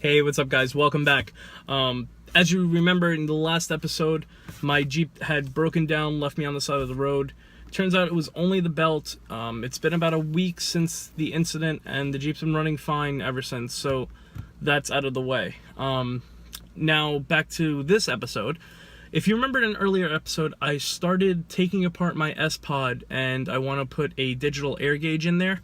Hey, what's up guys? Welcome back. As you remember in the last episode, my Jeep had broken down, left me on the side of the road. Turns out it was only the belt. It's been about a week since the incident and the Jeep's been running fine ever since, so that's out of the way. Now back to this episode. If you remembered in an earlier episode, I started taking apart my sPod and I want to put a digital air gauge in there.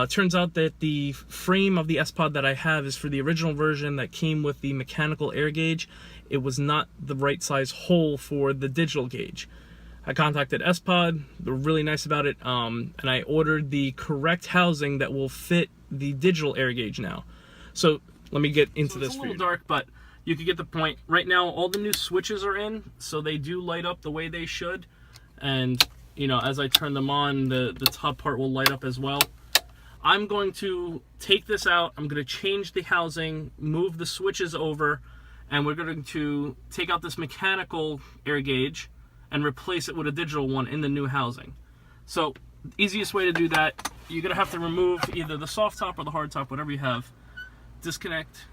Turns out that the frame of the sPod that I have is for the original version that came with the mechanical air gauge. It was not the right size hole for the digital gauge. I contacted sPod, they're really nice about it, and I ordered the correct housing that will fit the digital air gauge now. So let me get into this for you. It's a little dark, but you can get the point. Right now, all the new switches are in, so they do light up the way they should. And, you know, as I turn them on, the top part will light up as well. I'm going to take this out, I'm going to change the housing, move the switches over, and we're going to take out this mechanical air gauge and replace it with a digital one in the new housing. So, the easiest way to do that, you're going to have to remove either the soft top or the hard top, whatever you have. Disconnect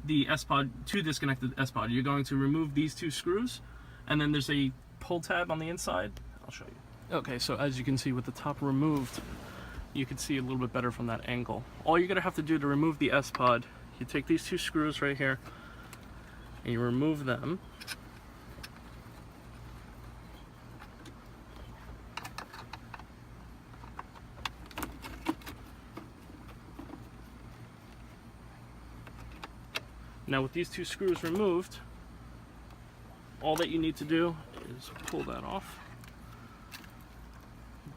the sPod. To disconnect the sPod, you're going to remove these two screws, and then there's a pull tab on the inside. I'll show you. Okay, so as you can see with the top removed, you can see a little bit better from that angle. All you're gonna have to do to remove the sPod, you take these two screws right here and you remove them. Now with these two screws removed, all that you need to do is pull that off,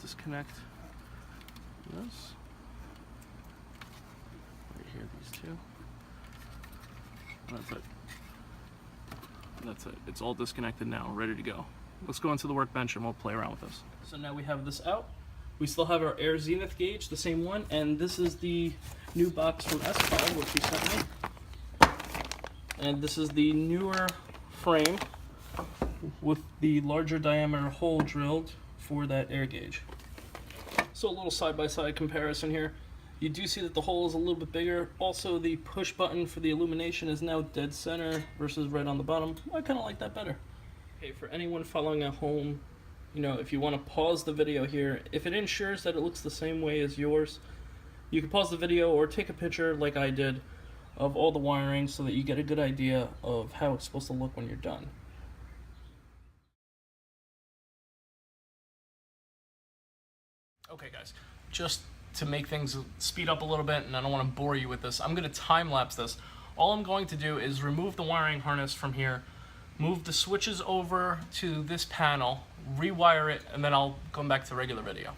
disconnect this right here, these two. That's it. That's it. It's all disconnected now, ready to go. Let's go into the workbench and we'll play around with this. So now we have this out. We still have our air zenith gauge, the same one, and this is the new box from sPod, which he sent me. And this is the newer frame with the larger diameter hole drilled for that air gauge. So a little side-by-side comparison here. You do see that the hole is a little bit bigger. Also, the push button for the illumination is now dead center versus right on the bottom. I kind of like that better. Okay, for anyone following at home, you know, if you want to pause the video here, if it ensures that it looks the same way as yours, you can pause the video or take a picture like I did of all the wiring so that you get a good idea of how it's supposed to look when you're done. Okay guys, just to make things speed up a little bit, and I don't want to bore you with this, I'm going to time-lapse this. All I'm going to do is remove the wiring harness from here, move the switches over to this panel, rewire it, and then I'll come back to regular video.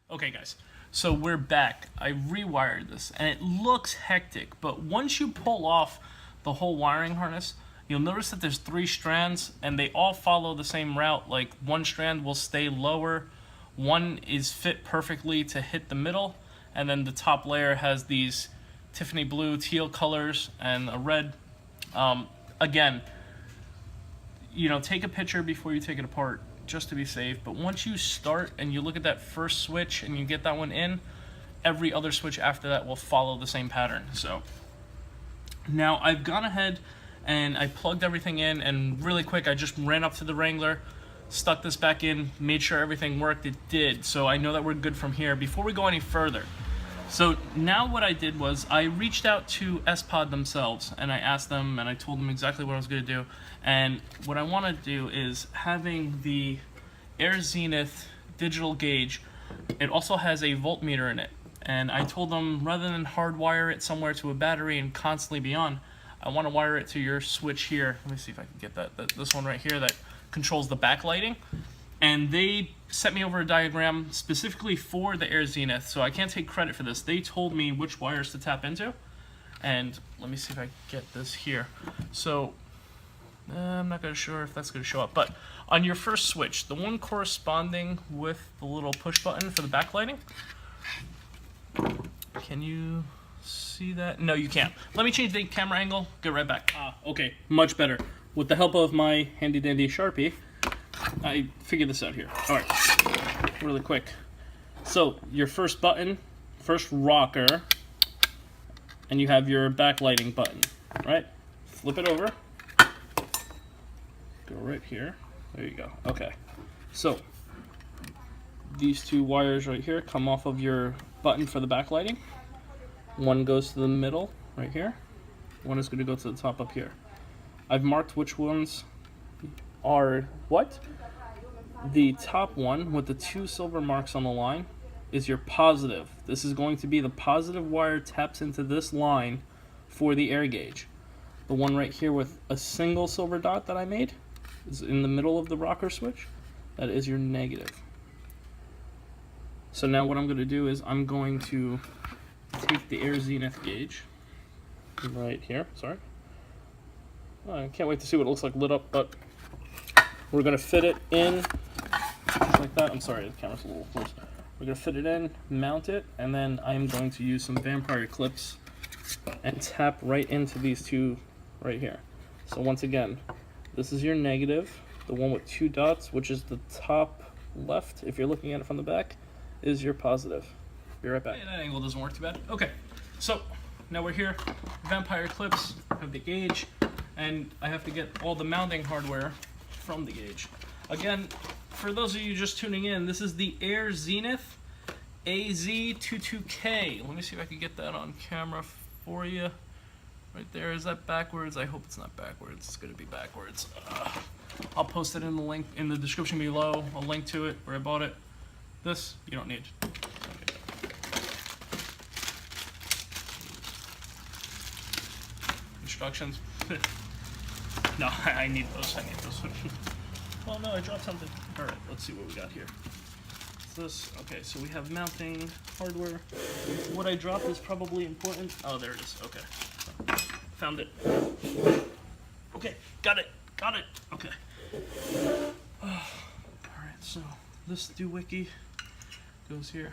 Okay guys, so we're back. I rewired this and it looks hectic, but once you pull off the whole wiring harness, you'll notice that there's 3 strands and they all follow the same route. Like one strand will stay lower, one is fit perfectly to hit the middle, and then the top layer has these Tiffany blue, teal colors and a red. Again, you know, take a picture before you take it apart, just to be safe. But once you start and you look at that first switch and you get that one in, every other switch after that will follow the same pattern. So now I've gone ahead and I plugged everything in, and really quick I just ran up to the Wrangler, stuck this back in, made sure everything worked. It did, so I know that we're good from here. Before we go any further, so now what I did was I reached out to sPod themselves and I asked them and I told them exactly what I was going to do. And what I want to do is having the Air Zenith digital gauge, it also has a voltmeter in it. And I told them rather than hardwire it somewhere to a battery and constantly be on, I want to wire it to your switch here. Let me see if I can get that. This one right here that controls the backlighting. And they sent me over a diagram specifically for the Air Zenith, so I can't take credit for this. They told me which wires to tap into. And let me see if I get this here. So I'm not sure if that's going to show up, but on your first switch, the one corresponding with the little push button for the backlighting, can you see that? No, you can't. Let me change the camera angle, get right back. Okay, much better. With the help of my handy dandy Sharpie, I figured this out here. All right, really quick. So your first button, first rocker, and you have your backlighting button, right? Flip it over. Go right here. There you go. Okay. So these two wires right here come off of your button for the backlighting. One goes to the middle right here. One is going to go to the top up here. I've marked which ones are what. The top one with the two silver marks on the line is your positive. This is going to be the positive wire taps into this line for the air gauge. The one right here with a single silver dot that I made is in the middle of the rocker switch. That is your negative. So now what I'm going to do is I'm going to take the air zenith gauge right here. Sorry. I can't wait to see what it looks like lit up, but we're going to fit it in just like that. I'm sorry, the camera's a little close. We're going to fit it in, mount it, and then I'm going to use some vampire clips and tap right into these two right here. So once again, this is your negative. The one with two dots, which is the top left, if you're looking at it from the back, is your positive. Be right back. Hey, that angle doesn't work too bad. Okay, so now we're here. Vampire clips, have the gauge, and I have to get all the mounting hardware from the gauge. Again, for those of you just tuning in, this is the Air Zenith AZ22K. Let me see if I can get that on camera for you. Right there, is that backwards? I hope it's not backwards. It's gonna be backwards. I'll post it in the link in the description below. I'll link to it where I bought it. This you don't need. Instructions. No, I need those. I need those. Well, no, I dropped something. All right, let's see what we got here. This. Okay, so we have mounting hardware. What I dropped is probably important. Oh, there it is. Okay. Found it. Okay, got it. Got it. Okay. Alright, so this doohickey goes here.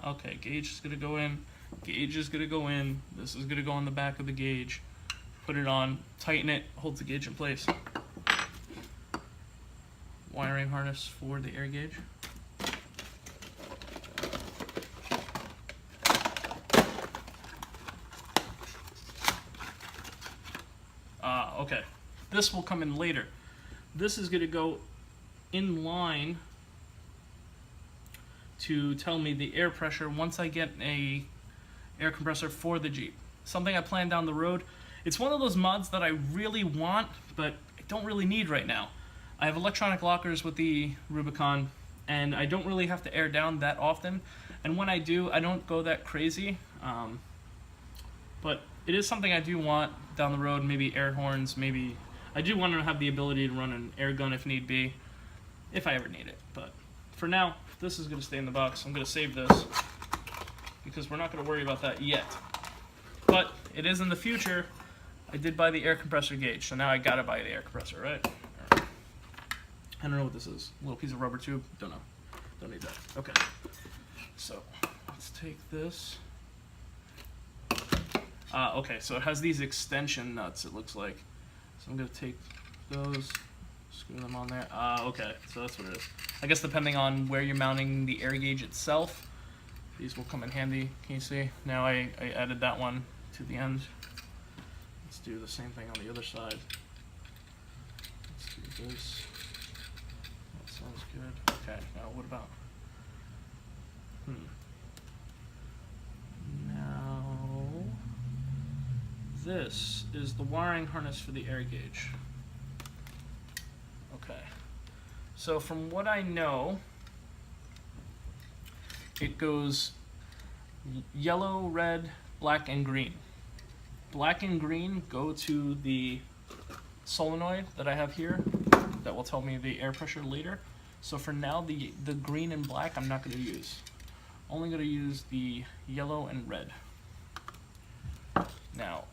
Okay, gauge is going to go in. Gauge is going to go in. This is going to go on the back of the gauge. Put it on, tighten it, holds the gauge in place. Wiring harness for the air gauge. Okay, this will come in later. This is going to go in line to tell me the air pressure once I get a air compressor for the Jeep. Something I plan down the road. It's one of those mods that I really want, but I don't really need right now. I have electronic lockers with the Rubicon, and I don't really have to air down that often. And when I do, I don't go that crazy. But it is something I do want down the road, maybe air horns, maybe... I do want to have the ability to run an air gun if need be, if I ever need it. But for now, this is going to stay in the box. I'm going to save this, because we're not going to worry about that yet. But it is in the future. I did buy the air compressor gauge, so now I got to buy the air compressor, right? I don't know what this is. A little piece of rubber tube? Don't know. Don't need that. Okay. So, let's take this. Okay, so it has these extension nuts, it looks like. So I'm going to take those, screw them on there. Okay, so that's what it is. I guess depending on where you're mounting the air gauge itself, these will come in handy. Can you see? Now I added that one to the end. Let's do the same thing on the other side. Let's do this. That sounds good. Okay, now what about... Now... This is the wiring harness for the air gauge. Okay. So from what I know, it goes yellow, red, black, and green. Black and green go to the solenoid that I have here that will tell me the air pressure later. So for now, the green and black I'm not going to use. Only going to use the yellow and red. Now,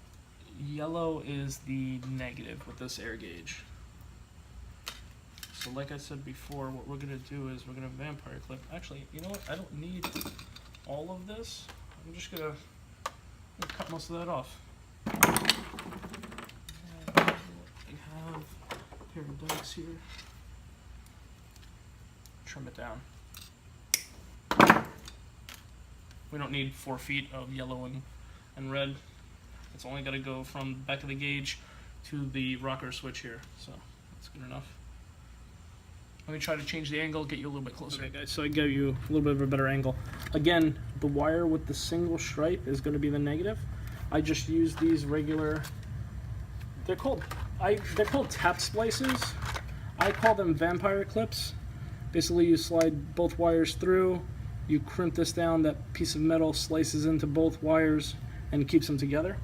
yellow is the negative with this air gauge. So like I said before, what we're going to do is we're going to vampire clip. Actually, you know what? I don't need all of this. I'm just going to cut most of that off. I have a pair of dice here. Trim it down. We don't need 4 feet of yellow and red. It's only got to go from the back of the gauge to the rocker switch here. So that's good enough. Let me try to change the angle, get you a little bit closer. Okay guys, so I gave you a little bit of a better angle. Again, the wire with the single stripe is going to be the negative. I just use these regular, they're called tap splices. I call them vampire clips. Basically you slide both wires through, you crimp this down, that piece of metal slices into both wires and keeps them together.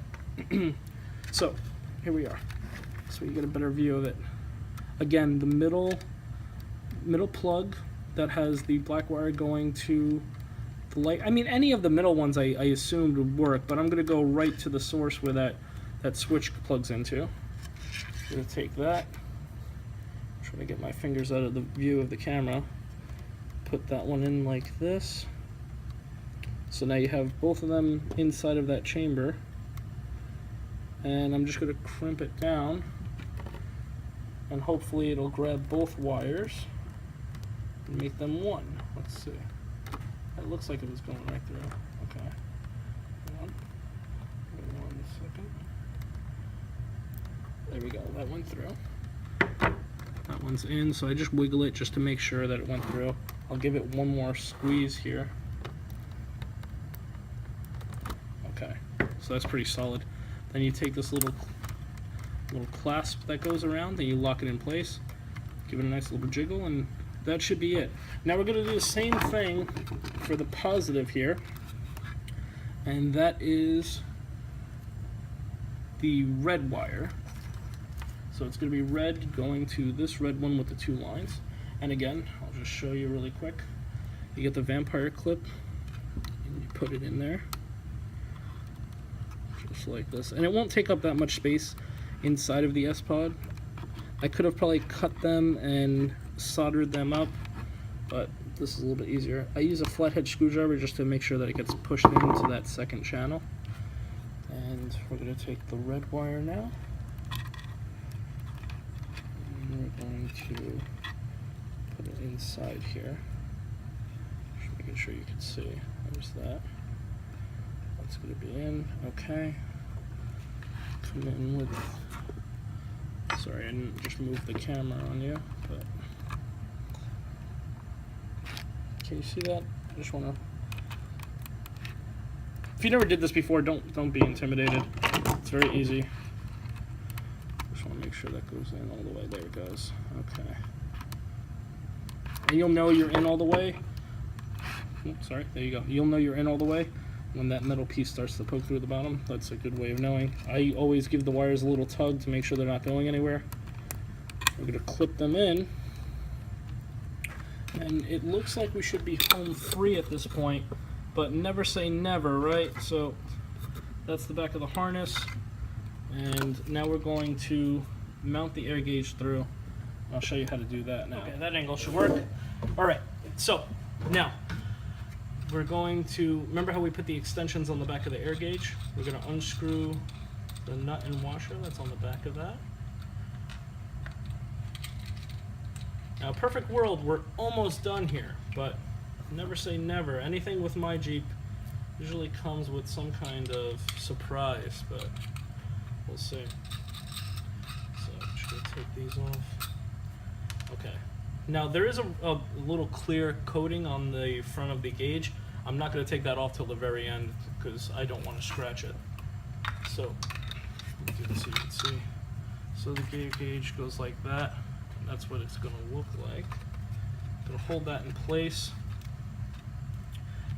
So here we are. So you get a better view of it. Again, the middle plug that has the black wire going to the light. I mean, any of the middle ones I assumed would work, but I'm going to go right to the source where that switch plugs into. I'm going to take that, try to get my fingers out of the view of the camera, put that one in like this. So now you have both of them inside of that chamber, and I'm just going to crimp it down, and hopefully it'll grab both wires and make them one. Let's see. It looks like it was going right through. Okay. Hold on. Give me 1 second. There we go. That went through. That one's in, so I just wiggle it just to make sure that it went through. I'll give it one more squeeze here. Okay. So that's pretty solid. Then you take this little clasp that goes around and you lock it in place. Give it a nice little jiggle, and that should be it. Now we're going to do the same thing for the positive here, and that is the red wire. So it's going to be red going to this red one with the 2 lines. And again, I'll just show you really quick. You get the vampire clip and you put it in there just like this, and it won't take up that much space inside of the sPod. I could have probably cut them and soldered them up, but this is a little bit easier. I use a flathead screwdriver just to make sure that it gets pushed into that second channel. And we're going to take the red wire now, and we're going to put it inside here. Just making sure you can see. There's that. That's going to be in. Okay. Come in with. Sorry, I didn't just move the camera on you, but can you see that? I just want to. If you never did this before, don't be intimidated. It's very easy. Just want to make sure that goes in all the way. There it goes. Okay. And you'll know you're in all the way. Oops, sorry, there you go. You'll know you're in all the way when that metal piece starts to poke through the bottom. That's a good way of knowing. I always give the wires a little tug to make sure they're not going anywhere. We're going to clip them in, and it looks like we should be home free at this point, but never say never, right? So that's the back of the harness, and now we're going to mount the air gauge through. I'll show you how to do that now. Okay, that angle should work. All right, so now we're going to, remember how we put the extensions on the back of the air gauge? We're going to unscrew the nut and washer that's on the back of that. Now, perfect world, we're almost done here, but never say never. Anything with my Jeep usually comes with some kind of surprise, but we'll see. So I'm just going to take these off. Okay. Now, there is a little clear coating on the front of the gauge. I'm not going to take that off till the very end because I don't want to scratch it. So, let me do this so you can see. So the gauge goes like that, and that's what it's going to look like. I'm going to hold that in place.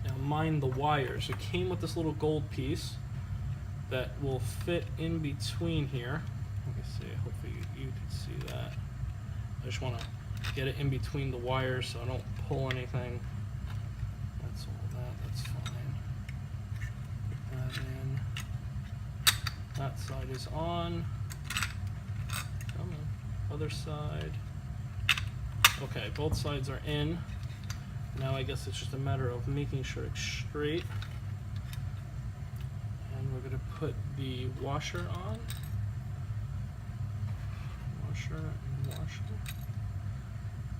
Now, mind the wires. It came with this little gold piece that will fit in between here. Let me see. Hopefully you can see that. I just want to get it in between the wires so I don't pull anything. That's all that, that's fine. Put that in. That side is on. Come on. Other side. Okay, both sides are in. Now I guess it's just a matter of making sure it's straight. And we're going to put the washer on. Washer and washer.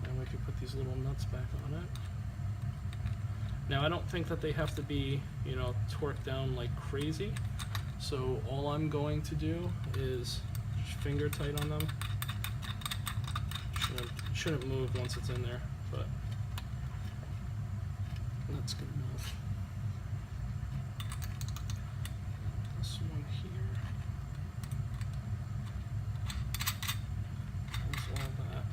And we can put these little nuts back on it. Now I don't think that they have to be, you know, torqued down like crazy. So all I'm going to do is just finger tight on them. Shouldn't move once it's in there, but that's good enough. This one here. That's all that.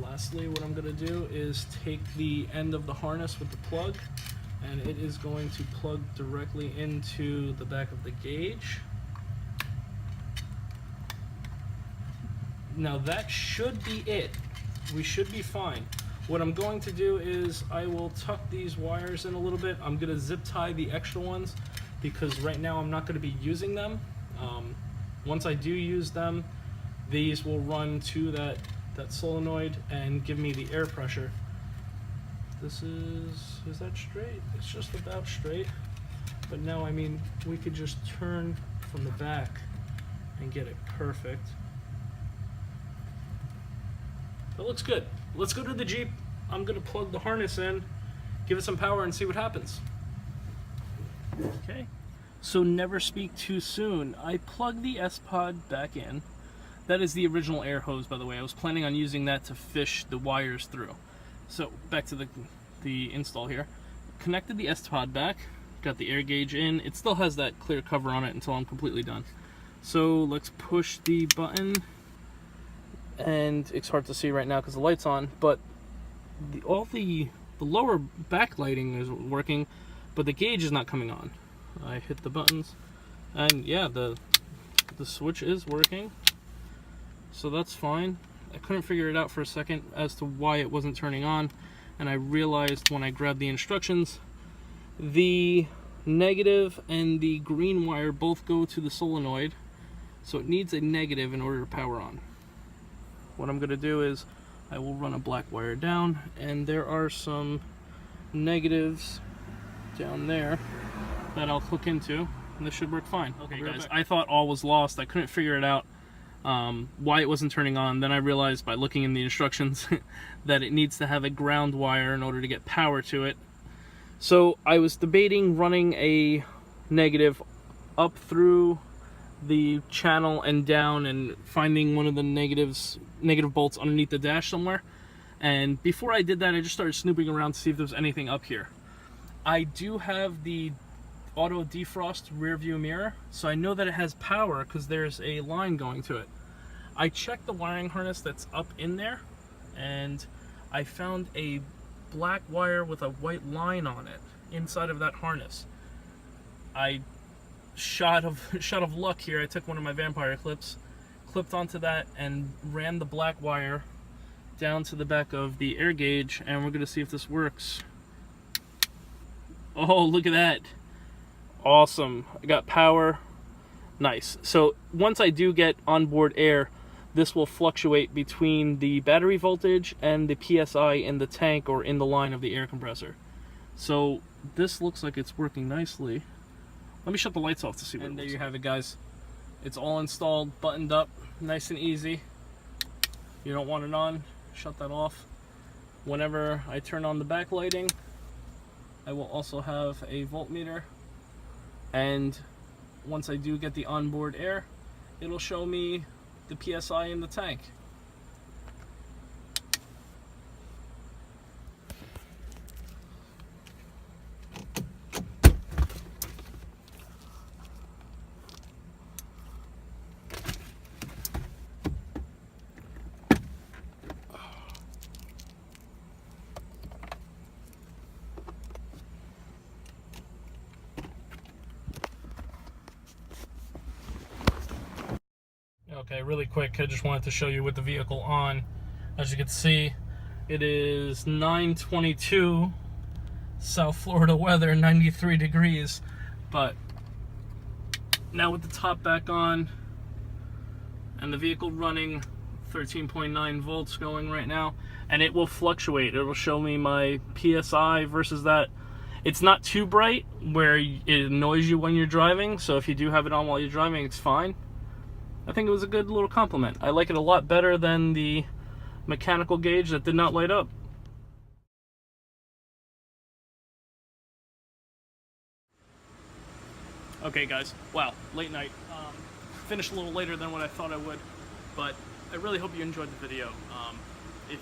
Lastly, what I'm going to do is take the end of the harness with the plug, and it is going to plug directly into the back of the gauge. Now that should be it. We should be fine. What I'm going to do is I will tuck these wires in a little bit. I'm going to zip tie the extra ones because right now I'm not going to be using them. Once I do use them, these will run to that solenoid and give me the air pressure. Is that straight? It's just about straight. But now, I mean, we could just turn from the back and get it perfect. That looks good. Let's go to the Jeep. I'm gonna plug the harness in, give it some power, and see what happens. Okay, so never speak too soon. I plugged the sPod back in. That is the original air hose, by the way. I was planning on using that to fish the wires through. So back to the install here. Connected the sPod back, got the air gauge in. It still has that clear cover on it until I'm completely done. So let's push the button. And it's hard to see right now because the light's on, but all the lower backlighting is working, but the gauge is not coming on. I hit the buttons, and yeah, the switch is working, so that's fine. I couldn't figure it out for a second as to why it wasn't turning on, and I realized when I grabbed the instructions, the negative and the green wire both go to the solenoid, so it needs a negative in order to power on. What I'm going to do is I will run a black wire down, and there are some negatives down there that I'll hook into, and this should work fine. Okay guys, I thought all was lost. I couldn't figure it out why it wasn't turning on. Then I realized by looking in the instructions that it needs to have a ground wire in order to get power to it. So I was debating running a negative up through the channel and down and finding one of the negative bolts underneath the dash somewhere. And before I did that, I just started snooping around to see if there was anything up here. I do have the auto defrost rear view mirror, so I know that it has power because there's a line going to it. I checked the wiring harness that's up in there, and I found a black wire with a white line on it inside of that harness. Shot of luck here, I took one of my vampire clips, clipped onto that, and ran the black wire down to the back of the air gauge, and we're gonna see if this works. Oh, look at that. Awesome. I got power. Nice. So once I do get onboard air, this will fluctuate between the battery voltage and the PSI in the tank or in the line of the air compressor. So this looks like it's working nicely. Let me shut the lights off to see what it looks like. And there you have it, guys. It's all installed, buttoned up, nice and easy. You don't want it on, shut that off. Whenever I turn on the backlighting, I will also have a voltmeter. And once I do get the onboard air, it'll show me the PSI in the tank. Okay, really quick, I just wanted to show you with the vehicle on. As you can see, it is 9:22, South Florida weather, 93 degrees. But now with the top back on and the vehicle running 13.9 volts going right now, and it will fluctuate. It will show me my PSI versus that. It's not too bright where it annoys you when you're driving, so if you do have it on while you're driving, it's fine. I think it was a good little compliment. I like it a lot better than the mechanical gauge that did not light up. Okay guys, wow, late night. Finished a little later than what I thought I would, but I really hope you enjoyed the video. If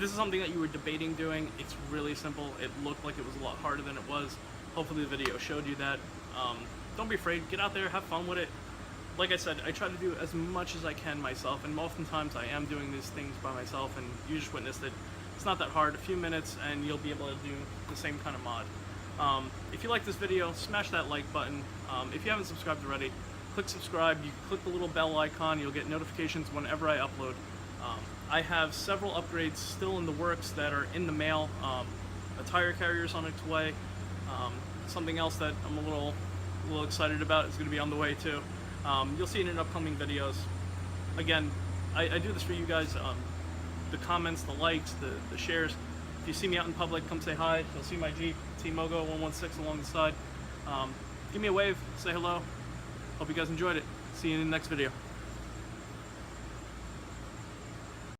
this is something that you were debating doing, it's really simple. It looked like it was a lot harder than it was. Hopefully the video showed you that. Don't be afraid, get out there, have fun with it. Like I said, I try to do as much as I can myself, and oftentimes I am doing these things by myself, and you just witnessed it. It's not that hard, a few minutes, and you'll be able to do the same kind of mod. If you like this video, smash that like button. If you haven't subscribed already, click subscribe. You click the little bell icon, you'll get notifications whenever I upload. I have several upgrades still in the works that are in the mail. A tire carrier is on its way. Something else that I'm a little excited about is going to be on the way too. You'll see it in upcoming videos. Again, I do this for you guys. The comments, the likes, the shares. If you see me out in public, come say hi. You'll see my Jeep, T Mogo 116 along the side. Give me a wave, say hello. Hope you guys enjoyed it. See you in the next video.